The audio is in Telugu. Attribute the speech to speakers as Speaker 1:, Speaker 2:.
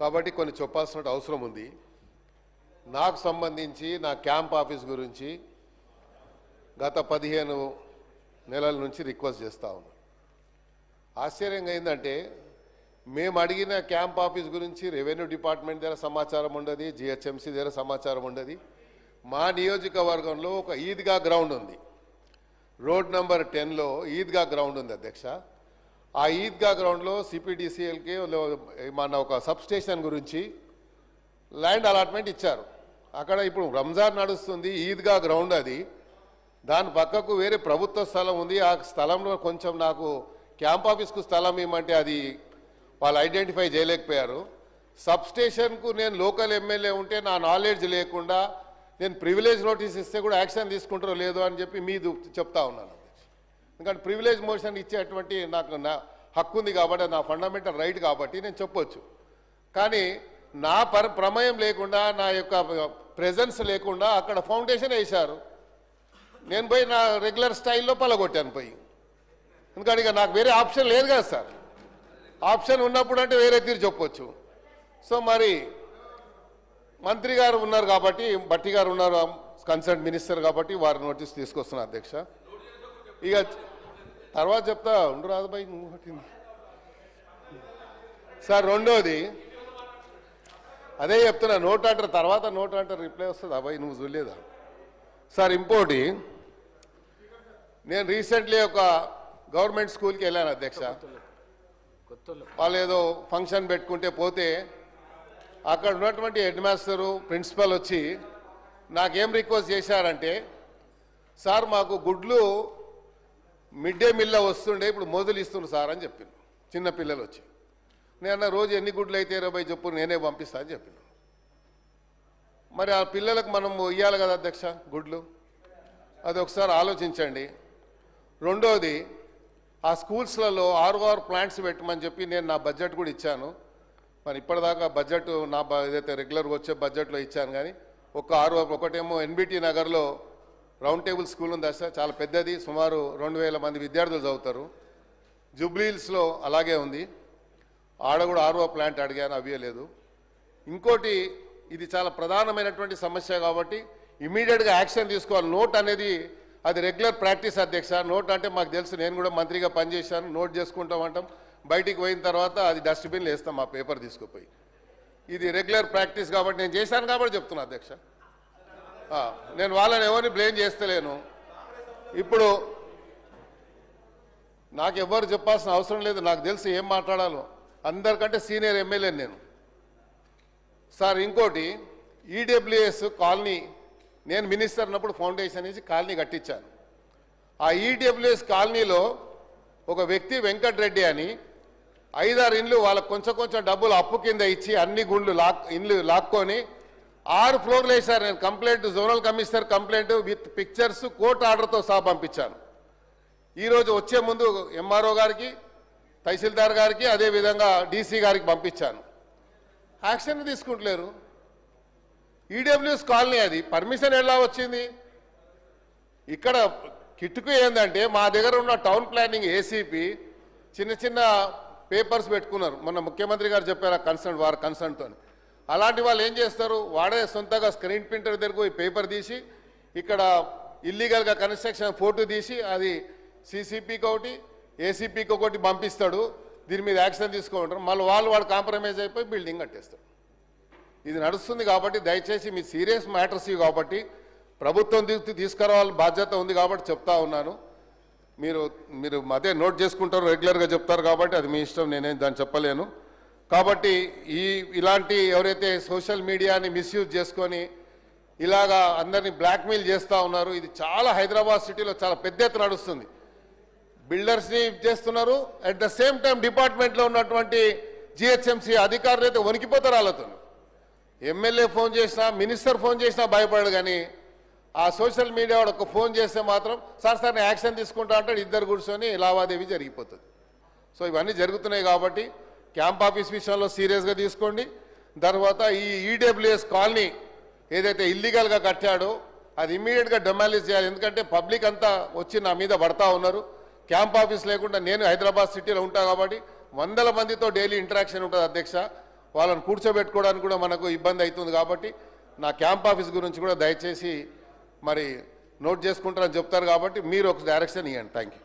Speaker 1: కాబట్టి కొన్ని చెప్పాల్సిన అవసరం ఉంది. నాకు సంబంధించి నా క్యాంప్ ఆఫీస్ గురించి గత 15 నెలల నుంచి రిక్వెస్ట్ చేస్తూ ఉన్నాను. ఆశ్చర్యంగా ఏంటంటే మేము అడిగిన క్యాంప్ ఆఫీస్ గురించి రెవెన్యూ డిపార్ట్మెంట్ దగ్గర సమాచారం ఉండదు, జిహెచ్ఎంసీ దగ్గర సమాచారం ఉండదు. మా నియోజకవర్గంలో ఒక ఈద్గా గ్రౌండ్ ఉంది, రోడ్ నంబర్ 10లో ఈద్గా గ్రౌండ్ ఉంది అధ్యక్ష. ఆ ఈద్గా గ్రౌండ్లో సిపిడిసిఎల్కి మన ఒక సబ్ స్టేషన్ గురించి ల్యాండ్ అలాట్మెంట్ ఇచ్చారు. అక్కడ ఇప్పుడు రంజాన్ నడుస్తుంది, ఈద్గా గ్రౌండ్ అది, దాని పక్కకు వేరే ప్రభుత్వ స్థలం ఉంది. ఆ స్థలంలో కొంచెం నాకు క్యాంప్ ఆఫీస్కు స్థలం ఇవ్వమంటే అది వాళ్ళు ఐడెంటిఫై చేయలేకపోయారు. సబ్ స్టేషన్కు నేను లోకల్ ఎమ్మెల్యే ఉంటే నా నాలెడ్జ్ లేకుండా నేను ప్రివిలేజ్ నోటీస్ ఇస్తే కూడా యాక్షన్ తీసుకుంటారో లేదో అని చెప్పి మీరు చెప్తా ఉన్నాను. ఎందుకంటే ప్రివిలేజ్ మోషన్ ఇచ్చేటువంటి నాకు నా హక్కు ఉంది కాబట్టి, నా ఫండమెంటల్ రైట్ కాబట్టి నేను చెప్పొచ్చు. కానీ నా ప్రమేయం లేకుండా, నా యొక్క ప్రెజెన్స్ లేకుండా అక్కడ ఫౌండేషన్ వేశారు. నేను పోయి నా రెగ్యులర్ స్టైల్లో పలగొట్టాను పోయి. ఎందుకంటే ఇక నాకు వేరే ఆప్షన్ లేదు కదా సార్. ఆప్షన్ ఉన్నప్పుడు అంటే వేరే తీరు చెప్పొచ్చు. సో మరి మంత్రి గారు ఉన్నారు కాబట్టి, భట్టి గారు ఉన్నారు కన్సర్న్ మినిస్టర్ కాబట్టి వారి నోటీస్ తీసుకొస్తున్నా అధ్యక్ష. ఇక తర్వాత చెప్తా ఉండు రాదుబాయి సార్. రెండోది అదే చెప్తున్నా, నోట్ అంటారు తర్వాత నోట్ అంటారు రిప్లై వస్తుంది. అబ్బాయి నువ్వు చూడలేదా సార్? ఇంకోటి, నేను రీసెంట్లీ ఒక గవర్నమెంట్ స్కూల్కి వెళ్ళాను అధ్యక్ష. వాళ్ళు ఏదో ఫంక్షన్ పెట్టుకుంటే పోతే అక్కడ ఉన్నటువంటి హెడ్ మాస్టరు ప్రిన్సిపల్ వచ్చి నాకేం రిక్వెస్ట్ చేశారంటే, సార్ మాకు గుడ్లు మిడ్ డే మీల్లో వస్తుండే, ఇప్పుడు మొదలు ఇస్తున్నారు సార్ అని చెప్పింది. చిన్న పిల్లలు వచ్చి నేను రోజు ఎన్ని గుడ్లు అయితే 20 చెప్పు నేనే పంపిస్తా అని చెప్పిన. మరి ఆ పిల్లలకు మనం ఇవ్వాలి కదా అధ్యక్ష గుడ్లు, అది ఒకసారి ఆలోచించండి. రెండోది, ఆ స్కూల్స్లలో ఆర్ఓఆర్ ప్లాంట్స్ పెట్టమని చెప్పి నేను నా బడ్జెట్ కూడా ఇచ్చాను. మరి ఇప్పటిదాకా బడ్జెట్ నా ఏదైతే రెగ్యులర్గా వచ్చే బడ్జెట్లో ఇచ్చాను. కానీ ఒకటేమో ఎన్బిటి నగర్లో రౌండ్ టేబుల్ స్కూల్ ఉంది సార్, చాలా పెద్దది, సుమారు 2000 మంది విద్యార్థులు చదువుతారు. జూబ్లీహిల్స్లో అలాగే ఉంది, ఆడ కూడా ఆర్ఓ ప్లాంట్ అడిగాను, అవ్వలేదు. ఇంకోటి, ఇది చాలా ప్రధానమైనటువంటి సమస్య కాబట్టి ఇమీడియట్గా యాక్షన్ తీసుకోవాలి. నోట్ అనేది అది రెగ్యులర్ ప్రాక్టీస్ అధ్యక్ష. నోట్ అంటే మాకు తెలుసు, నేను కూడా మంత్రిగా పనిచేశాను. నోట్ చేసుకుంటాం అంటాం, బయటికి పోయిన తర్వాత అది డస్ట్బిన్లో వేస్తాం ఆ పేపర్ తీసుకుపోయి. ఇది రెగ్యులర్ ప్రాక్టీస్ కాబట్టి నేను చేశాను కాబట్టి చెప్తున్నా అధ్యక్ష. నేను వాళ్ళని ఎవరిని బ్లేమ్ చేస్తలేను. ఇప్పుడు నాకు ఎవరు చెప్పాల్సిన అవసరం లేదు, నాకు తెలుసు ఏం మాట్లాడాలో. అందరికంటే సీనియర్ ఎమ్మెల్యే నేను సార్. ఇంకోటి, ఈడబ్ల్యూఎస్ కాలనీ నేను మినిస్టర్ ఉన్నప్పుడు ఫౌండేషన్ వేసి కాలనీ కట్టించాను. ఆ ఈడబ్ల్యూఎస్ కాలనీలో ఒక వ్యక్తి వెంకటరెడ్డి అని 5-6 ఇండ్లు వాళ్ళకు కొంచెం డబ్బులు అప్పు కింద ఇచ్చి అన్ని ఇండ్లు లాక్కొని 6 ఫ్లోర్లు వేశారు. నేను complaint zonal commissioner complaint with pictures court ఆర్డర్తో సహా పంపించాను. ఈరోజు వచ్చే ముందు ఎంఆర్ఓ గారికి, తహసీల్దార్ గారికి, అదేవిధంగా డీసీ గారికి పంపించాను. యాక్షన్ తీసుకుంటలేరు. ఈడబ్ల్యూఎస్ కాలనీ అది పర్మిషన్ ఎలా వచ్చింది? ఇక్కడ కిట్టుకు ఏంటంటే మా దగ్గర ఉన్న టౌన్ ప్లానింగ్ ఏసీపీ చిన్న పేపర్స్ పెట్టుకున్నారు. మొన్న ముఖ్యమంత్రి గారు చెప్పారు వారి కన్సర్న్తో. అలాంటి వాళ్ళు ఏం చేస్తారు, వాడే సొంతగా స్క్రీన్ ప్రింటర్ దగ్గరకు పోయి పేపర్ తీసి ఇక్కడ ఇల్లీగల్గా కన్స్ట్రక్షన్ ఫోటో తీసి అది సీసీపీకి ఒకటి ఏసీపీకి ఒకటి పంపిస్తాడు. దీని మీద యాక్షన్ తీసుకుంటారు. మళ్ళీ వాడు కాంప్రమైజ్ అయిపోయి బిల్డింగ్ కట్టేస్తాడు. ఇది నడుస్తుంది కాబట్టి దయచేసి మీ సీరియస్ మ్యాటర్స్ ఇవి కాబట్టి ప్రభుత్వం తీసుకురావాలని బాధ్యత ఉంది కాబట్టి చెప్తా ఉన్నాను. మీరు అదే నోట్ చేసుకుంటారు, రెగ్యులర్గా చెప్తారు కాబట్టి అది మీ ఇష్టం, నేనేం దాన్ని చెప్పలేను. కాబట్టి ఇలాంటి ఎవరైతే సోషల్ మీడియాని మిస్యూజ్ చేసుకొని ఇలాగా అందరినీ బ్లాక్మెయిల్ చేస్తూ ఉన్నారు, ఇది చాలా హైదరాబాద్ సిటీలో చాలా పెద్ద ఎత్తున నడుస్తుంది. బిల్డర్స్ని చేస్తున్నారు, అట్ ద సేమ్ టైం డిపార్ట్మెంట్లో ఉన్నటువంటి జిహెచ్ఎంసీ అధికారులు అయితే వణికిపోతారు వాళ్ళతో. ఎమ్మెల్యే ఫోన్ చేసినా, మినిస్టర్ ఫోన్ చేసినా భయపడడు. కానీ ఆ సోషల్ మీడియా వాడు ఒక ఫోన్ చేస్తే మాత్రం సార్ నేను యాక్షన్ తీసుకుంటా అంటాడు, ఇద్దరు కూర్చొని లావాదేవీ జరిగిపోతుంది. సో ఇవన్నీ జరుగుతున్నాయి కాబట్టి క్యాంప్ ఆఫీస్ విషయంలో సీరియస్గా తీసుకోండి. తర్వాత ఈ ఈడబ్ల్యూఎస్ కాలనీ ఏదైతే ఇల్లీగల్గా కట్టాడో అది ఇమ్మీడియట్గా డెమాలిష్ చేయాలి. ఎందుకంటే పబ్లిక్ అంతా వచ్చి నా మీద పడతా ఉన్నారు. క్యాంప్ ఆఫీస్ లేకుండా నేను హైదరాబాద్ సిటీలో ఉంటా కాబట్టి 100 మందితో డైలీ ఇంటరాక్షన్ ఉంటుంది అధ్యక్ష. వాళ్ళని కూర్చోబెట్టుకోవడానికి కూడా మనకు ఇబ్బంది అవుతుంది. కాబట్టి నా క్యాంప్ ఆఫీస్ గురించి కూడా దయచేసి మరి నోట్ చేసుకుంటారని చెప్తారు. కాబట్టి మీరు ఒక డైరెక్షన్ ఇవ్వండి. Thank you.